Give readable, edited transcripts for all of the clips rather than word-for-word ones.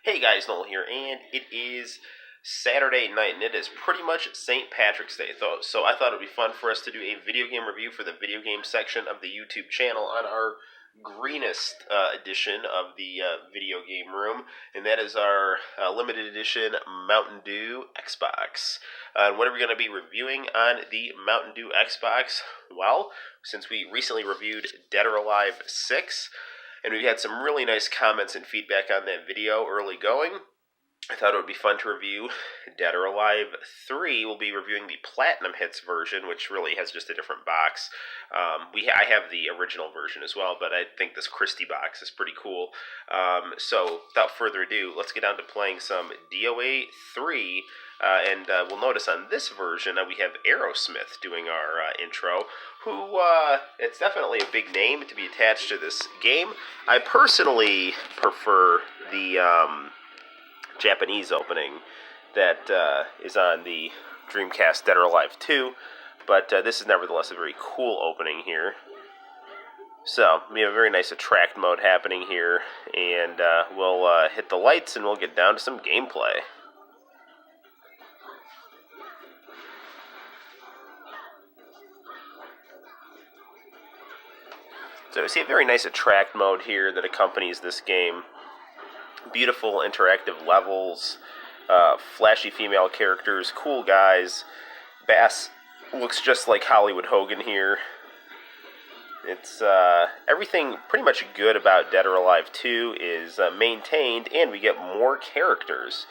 Hey guys, Noel here, and it is Saturday night, and it is pretty much St. Patrick's Day. So I thought it would be fun for us to do a video game review for the video game section of the YouTube channel on our greenest edition of the video game room, and that is our limited edition Mountain Dew Xbox. And what are we going to be reviewing on the Mountain Dew Xbox? Well, since we recently reviewed Dead or Alive 6, and we had some really nice comments and feedback on that video early going, I thought it would be fun to review Dead or Alive 3. We'll be reviewing the Platinum Hits version, which really has just a different box. I have the original version as well, but I think this Christie box is pretty cool. So without further ado, let's get down to playing some DOA 3. And we'll notice on this version we have Aerosmith doing our intro, who it's definitely a big name to be attached to this game. I personally prefer the Japanese opening that is on the Dreamcast Dead or Alive 2, but this is nevertheless a very cool opening here. So, we have a very nice attract mode happening here, and we'll hit the lights and we'll get down to some gameplay. So we see a very nice attract mode here that accompanies this game. Beautiful interactive levels, flashy female characters, cool guys. Bass looks just like Hollywood Hogan here. It's everything pretty much good about Dead or Alive 2 is maintained, and we get more characters.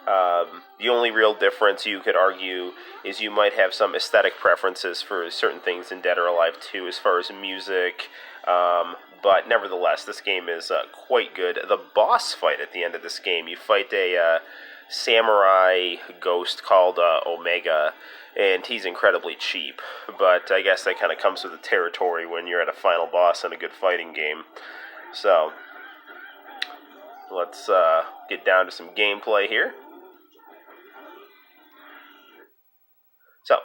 The only real difference you could argue is you might have some aesthetic preferences for certain things in Dead or Alive 2 as far as music, but nevertheless, this game is quite good. The boss fight at the end of this game, you fight a samurai ghost called Omega, and he's incredibly cheap, but I guess that kind of comes with the territory when you're at a final boss in a good fighting game. So, let's get down to some gameplay here. So,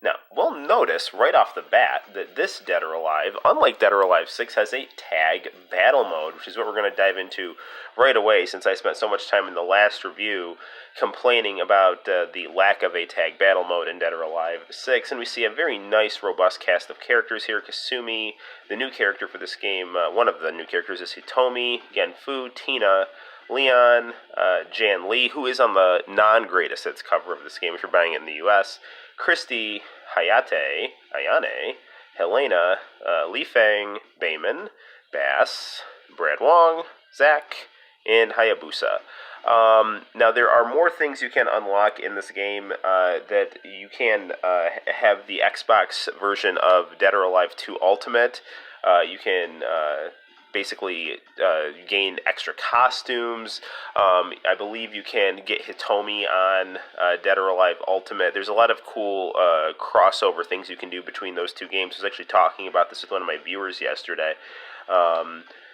now, we'll notice right off the bat that this Dead or Alive, unlike Dead or Alive 6, has a tag battle mode, which is what we're going to dive into right away, since I spent so much time in the last review complaining about the lack of a tag battle mode in Dead or Alive 6, and we see a very nice, robust cast of characters here. Kasumi, the new character for this game, one of the new characters is Hitomi, Genfu, Tina, Leon, Jan Lee, who is on the non-greatest hits cover of this game if you're buying it in the US, Christy, Ayane, Helena, Li Feng, Bayman, Bass, Brad Wong, Zach, and Hayabusa. Now, there are more things you can unlock in this game that you can have the Xbox version of Dead or Alive 2 Ultimate. You can basically gain extra costumes. I believe you can get Hitomi on Dead or Alive Ultimate. There's a lot of cool crossover things you can do between those two games. I was actually talking about this with one of my viewers yesterday.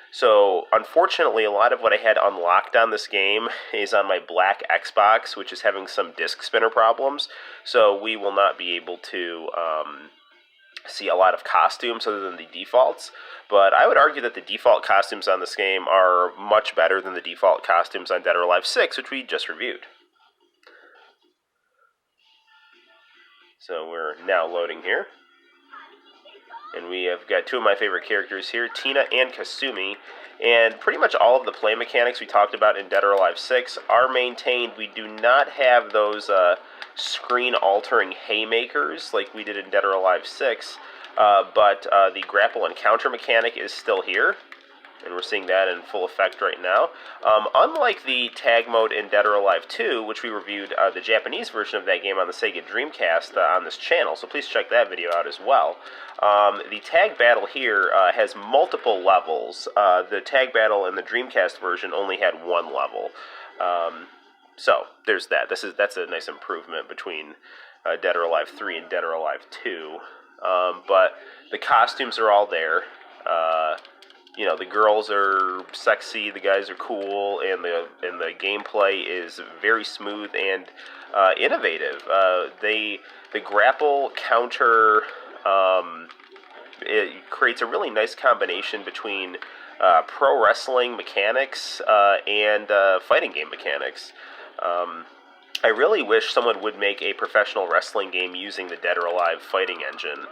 So, unfortunately, a lot of what I had unlocked on this game is on my black Xbox, which is having some disc spinner problems. So, we will not be able to see a lot of costumes other than the defaults, but I would argue that the default costumes on this game are much better than the default costumes on Dead or Alive 6, which we just reviewed. So we're now loading here, and we have got two of my favorite characters here, Tina and Kasumi, and pretty much all of the play mechanics we talked about in Dead or Alive 6 are maintained. We do not have those screen-altering haymakers like we did in Dead or Alive 6, but the grapple and counter mechanic is still here, and we're seeing that in full effect right now. Unlike the tag mode in Dead or Alive 2, which we reviewed the Japanese version of that game on the Sega Dreamcast on this channel, so please check that video out as well. The tag battle here has multiple levels. The tag battle in the Dreamcast version only had one level. So, there's that. That's a nice improvement between Dead or Alive 3 and Dead or Alive 2. But the costumes are all there. The girls are sexy, the guys are cool, and the gameplay is very smooth and innovative. The grapple counter it creates a really nice combination between pro wrestling mechanics and fighting game mechanics. I really wish someone would make a professional wrestling game using the Dead or Alive fighting engine.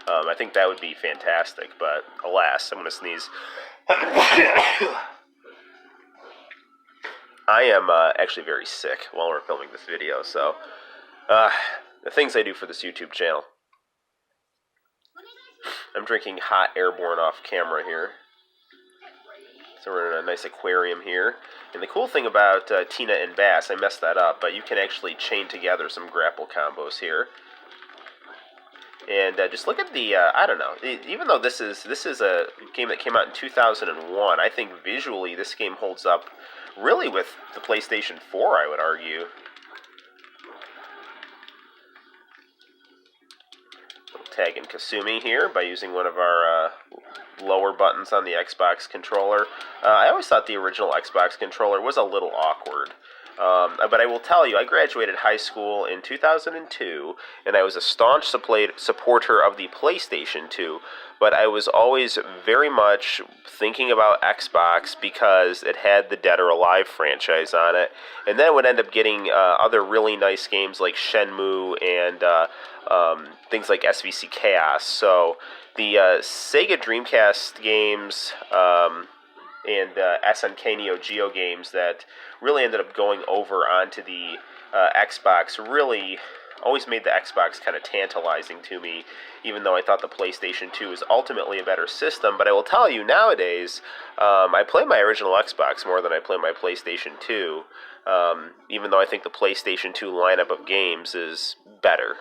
I think that would be fantastic, but alas, I'm going to sneeze. I am actually very sick while we're filming this video, so the things I do for this YouTube channel. I'm drinking hot airborne off camera here. So we're in a nice aquarium here. And the cool thing about Tina and Bass, I messed that up, but you can actually chain together some grapple combos here. And just look at the, I don't know, even though this is a game that came out in 2001, I think visually this game holds up really with the PlayStation 4, I would argue. Tagging Kasumi here by using one of our lower buttons on the Xbox controller. I always thought the original Xbox controller was a little awkward. But I will tell you, I graduated high school in 2002, and I was a staunch supporter of the PlayStation 2, but I was always very much thinking about Xbox because it had the Dead or Alive franchise on it, and then it would end up getting other really nice games like Shenmue and things like SVC Chaos. So the Sega Dreamcast games and SNK Neo Geo games that really ended up going over onto the Xbox really always made the Xbox kind of tantalizing to me, even though I thought the PlayStation 2 was ultimately a better system. But I will tell you, nowadays, I play my original Xbox more than I play my PlayStation 2, even though I think the PlayStation 2 lineup of games is better.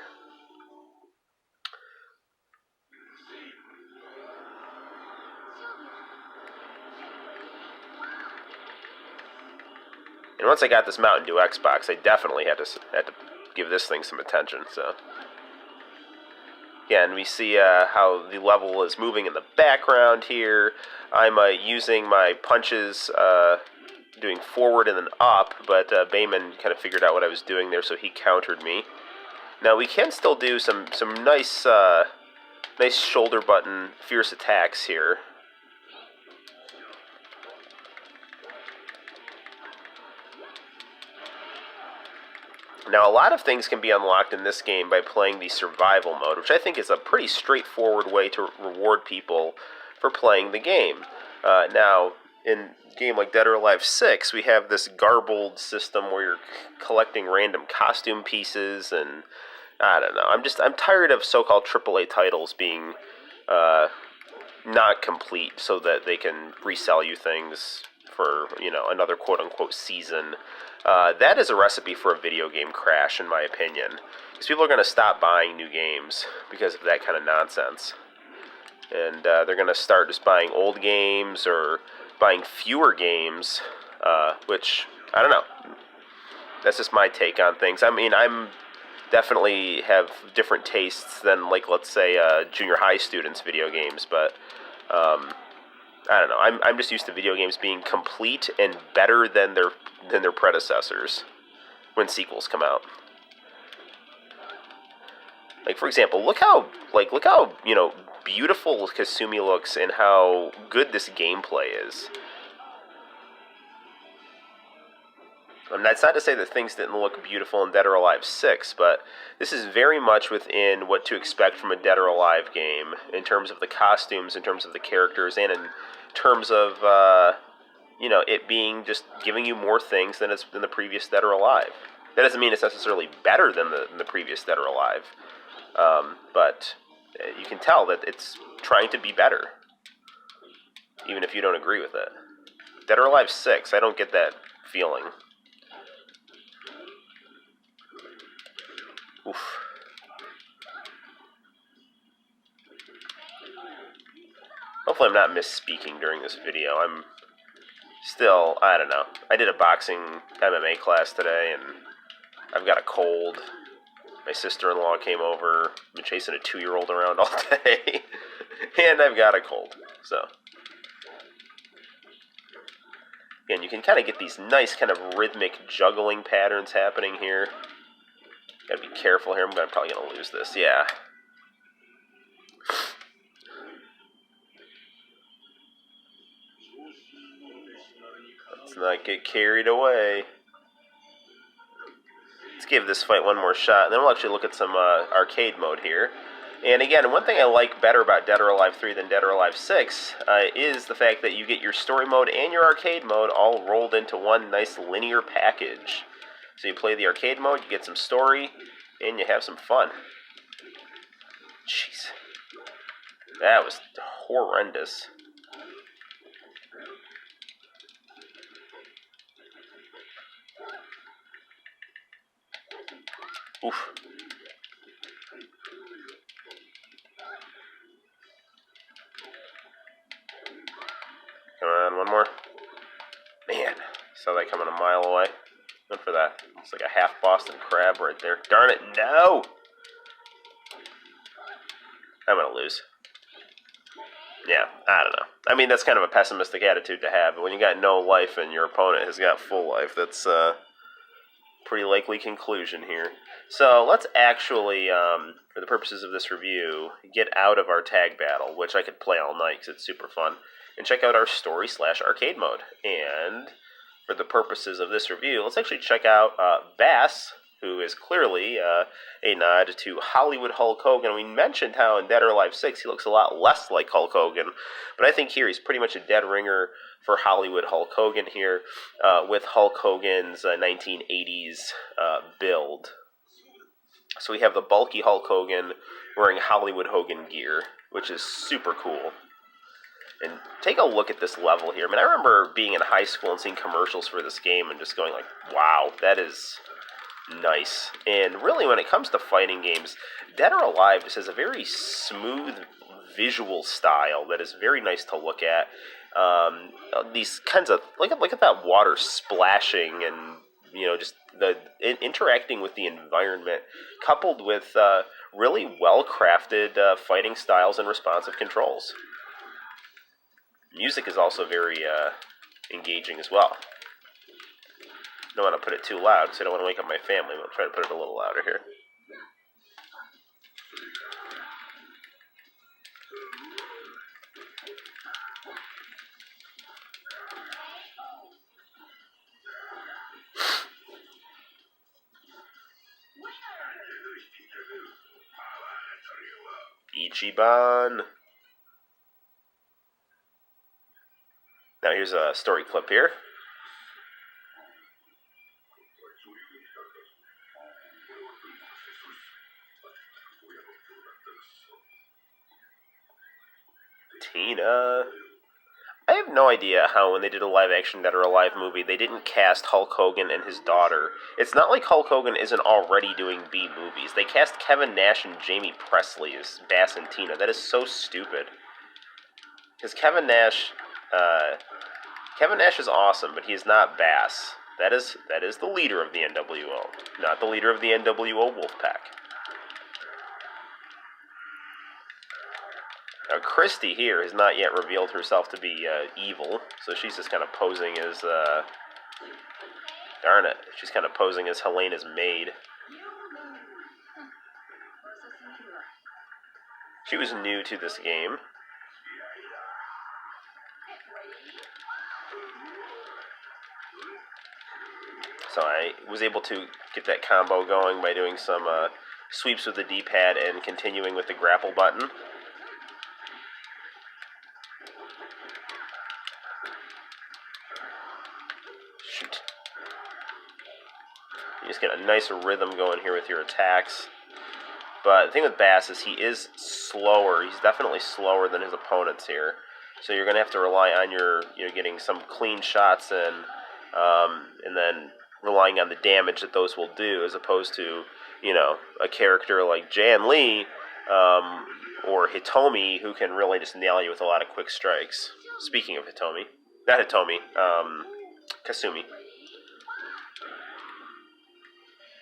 And once I got this Mountain Dew Xbox, I definitely had to give this thing some attention. So, again, we see how the level is moving in the background here. I'm using my punches, doing forward and then up, but Bayman kind of figured out what I was doing there, so he countered me. Now we can still do some nice nice shoulder button fierce attacks here. Now, a lot of things can be unlocked in this game by playing the survival mode, which I think is a pretty straightforward way to reward people for playing the game. Now, in a game like Dead or Alive 6, we have this garbled system where you're collecting random costume pieces, and I don't know. I'm tired of so-called AAA titles being not complete so that they can resell you things for, another quote-unquote season. That is a recipe for a video game crash, in my opinion. Because people are going to stop buying new games because of that kind of nonsense. And they're going to start just buying old games or buying fewer games, which, I don't know. That's just my take on things. I mean, I'm definitely have different tastes than, like, let's say, junior high students' video games, but I don't know. I'm just used to video games being complete and better than their predecessors when sequels come out. Like, for example, look how beautiful Kasumi looks and how good this gameplay is. That's not to say that things didn't look beautiful in Dead or Alive 6, but this is very much within what to expect from a Dead or Alive game in terms of the costumes, in terms of the characters, and in terms of it being just giving you more things than the previous Dead or Alive. That doesn't mean it's necessarily better than the previous Dead or Alive, but you can tell that it's trying to be better, even if you don't agree with it. Dead or Alive 6, I don't get that feeling. Oof. Hopefully I'm not misspeaking during this video. I'm still, I don't know. I did a boxing MMA class today, and I've got a cold. My sister-in-law came over. I've been chasing a 2-year-old around all day. And I've got a cold. So, again, you can kind of get these nice kind of rhythmic juggling patterns happening here. Gotta be careful here. I'm probably going to lose this. Yeah. Let's not get carried away. Let's give this fight one more shot, and then we'll actually look at some arcade mode here. And again, one thing I like better about Dead or Alive 3 than Dead or Alive 6 is the fact that you get your story mode and your arcade mode all rolled into one nice linear package. So you play the arcade mode, you get some story, and you have some fun. Jeez. That was horrendous. Oof. Come on, one more. Man, saw that coming a mile away. Went for that. It's like a half Boston crab right there. Darn it, no! I'm gonna lose. Yeah, I don't know. I mean, that's kind of a pessimistic attitude to have, but when you got no life and your opponent has got full life, that's a pretty likely conclusion here. So let's actually, for the purposes of this review, get out of our tag battle, which I could play all night because it's super fun, and check out our story/arcade mode. And for the purposes of this review, let's actually check out Bass, who is clearly a nod to Hollywood Hulk Hogan. We mentioned how in Dead or Alive 6 he looks a lot less like Hulk Hogan, but I think here he's pretty much a dead ringer for Hollywood Hulk Hogan here, with Hulk Hogan's 1980s build. So we have the bulky Hulk Hogan wearing Hollywood Hogan gear, which is super cool. And take a look at this level here. I mean, I remember being in high school and seeing commercials for this game and just going like, wow, that is nice. And really, when it comes to fighting games, Dead or Alive just has a very smooth visual style that is very nice to look at. These kinds of, look at that water splashing and, you know, just the interacting with the environment, coupled with really well-crafted fighting styles and responsive controls. Music is also very engaging as well. Don't want to put it too loud because I don't want to wake up my family. I'll try to put it a little louder here. Ichiban. Now here's a story clip here. Tina. I have no idea how when they did a live-action Dead or Alive movie, they didn't cast Hulk Hogan and his daughter. It's not like Hulk Hogan isn't already doing B movies. They cast Kevin Nash and Jamie Presley as Bass and Tina. That is so stupid. Because Kevin Nash is awesome, but he is not Bass. That is the leader of the NWO, not the leader of the NWO Wolfpack. Now, Christy here has not yet revealed herself to be evil, so she's just kind of posing as, darn it, she's kind of posing as Helena's maid. She was new to this game. So I was able to get that combo going by doing some sweeps with the D-pad and continuing with the grapple button. Shoot. You just get a nice rhythm going here with your attacks. But the thing with Bass is he is slower. He's definitely slower than his opponents here. So you're going to have to rely on your, getting some clean shots in, and then relying on the damage that those will do, as opposed to, a character like Jan Lee or Hitomi, who can really just nail you with a lot of quick strikes. Speaking of Hitomi, not Hitomi, Kasumi.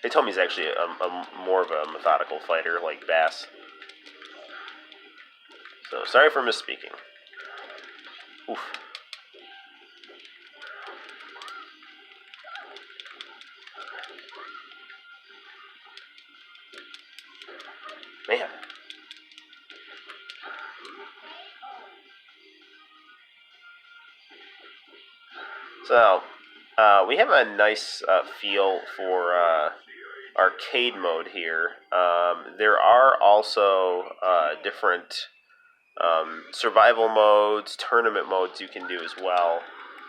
Hitomi's actually a more of a methodical fighter like Bass. So, sorry for misspeaking. Oof. Man. So, We have a nice feel for arcade mode here. There are also different survival modes, tournament modes you can do as well.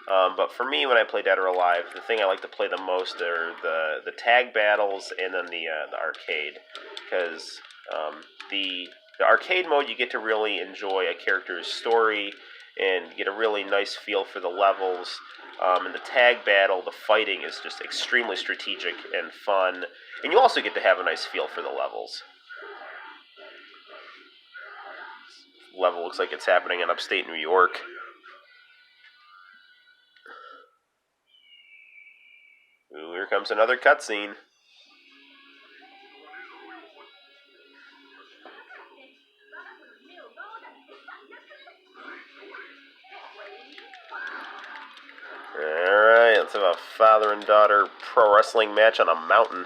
But for me, when I play Dead or Alive, the thing I like to play the most are the tag battles and then the arcade, because the arcade mode you get to really enjoy a character's story and get a really nice feel for the levels. In the tag battle, the fighting is just extremely strategic and fun, and you also get to have a nice feel for the levels. Level looks like it's happening in upstate New York. Ooh, here comes another cutscene. Alright, let's have a father and daughter pro wrestling match on a mountain.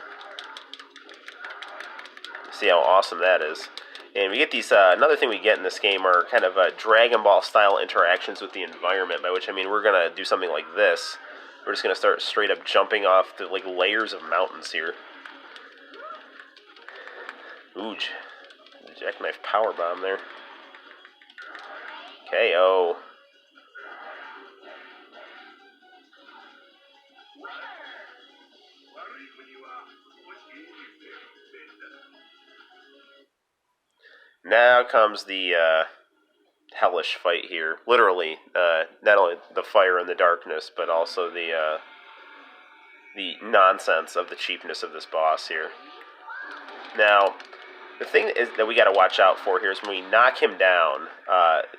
See how awesome that is. And we get these, another thing we get in this game are kind of Dragon Ball style interactions with the environment, by which I mean we're going to do something like this. We're just going to start straight up jumping off the like layers of mountains here. Ooh, jackknife powerbomb there. KO. Now comes the hellish fight here. Literally, not only the fire and the darkness, but also the nonsense of the cheapness of this boss here. Now, the thing is that we got to watch out for here is when we knock him down,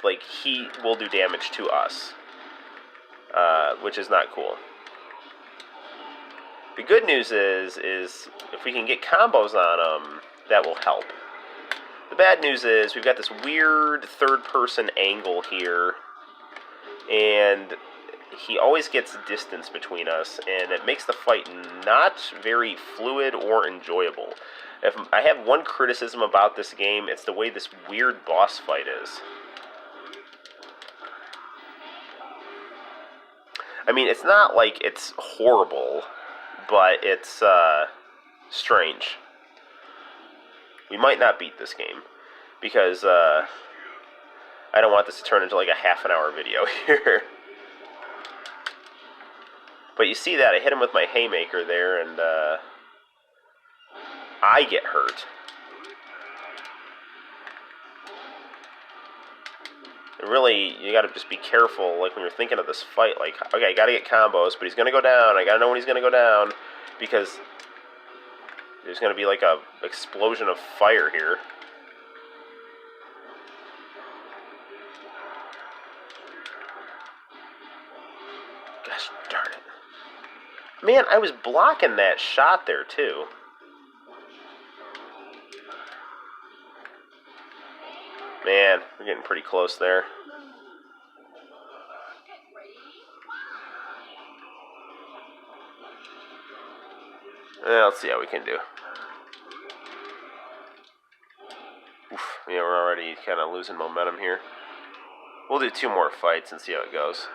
like he will do damage to us, which is not cool. The good news is if we can get combos on him, that will help. The bad news is we've got this weird third-person angle here, and he always gets distance between us, and it makes the fight not very fluid or enjoyable. If I have one criticism about this game, it's the way this weird boss fight is. I mean, it's not like it's horrible, but it's strange. We might not beat this game, because I don't want this to turn into like a half-an-hour video here. But you see that, I hit him with my haymaker there, and I get hurt. And really, you gotta just be careful, like when you're thinking of this fight, like, okay, I gotta get combos, but he's gonna go down, I gotta know when he's gonna go down, because there's gonna be like a explosion of fire here. Gosh darn it. Man, I was blocking that shot there, too. Man, we're getting pretty close there. Let's see how we can do. Oof, yeah, we're already kind of losing momentum here. We'll do 2 more fights and see how it goes.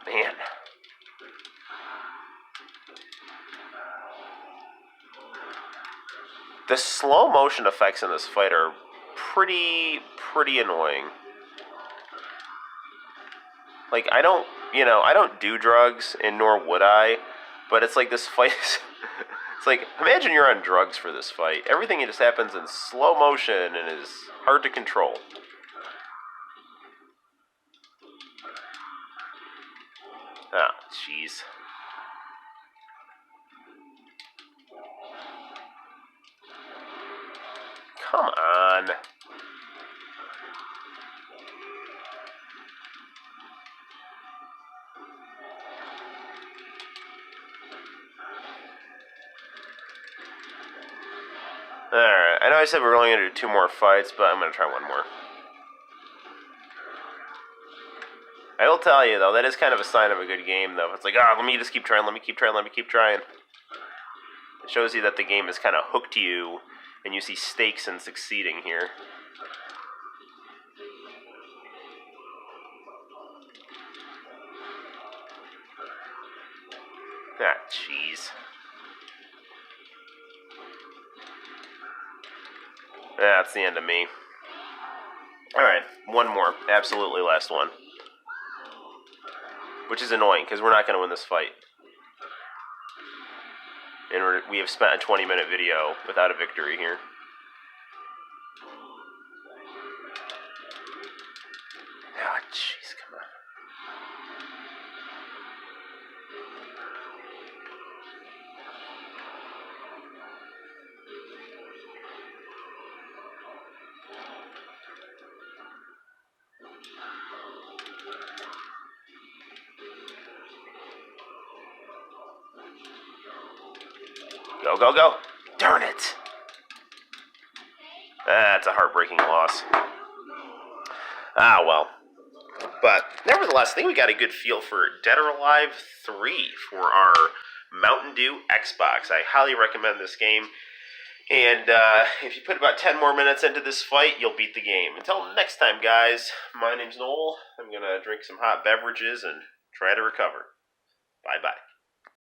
Man. The slow motion effects in this fight are pretty annoying. Like, I don't do drugs, and nor would I, but it's like this fight is... It's like, imagine you're on drugs for this fight. Everything just happens in slow motion and is hard to control. Ah, jeez. Come on. Alright, I know I said we were only going to do 2 more fights, but I'm going to try 1 more. I will tell you, though, that is kind of a sign of a good game, though. It's like, let me just keep trying, let me keep trying. It shows you that the game is kind of hooked you, and you see stakes in succeeding here. Ah, jeez. That's the end of me. Alright, one more. Absolutely last one. Which is annoying, because we're not going to win this fight. And we have spent a 20-minute video without a victory here. Ah, jeez, come on. Go, go, go. Darn it. That's a heartbreaking loss. Ah, well. But nevertheless, I think we got a good feel for Dead or Alive 3 for our Mountain Dew Xbox. I highly recommend this game. And if you put about 10 more minutes into this fight, you'll beat the game. Until next time, guys, my name's Noel. I'm going to drink some hot beverages and try to recover. Bye-bye.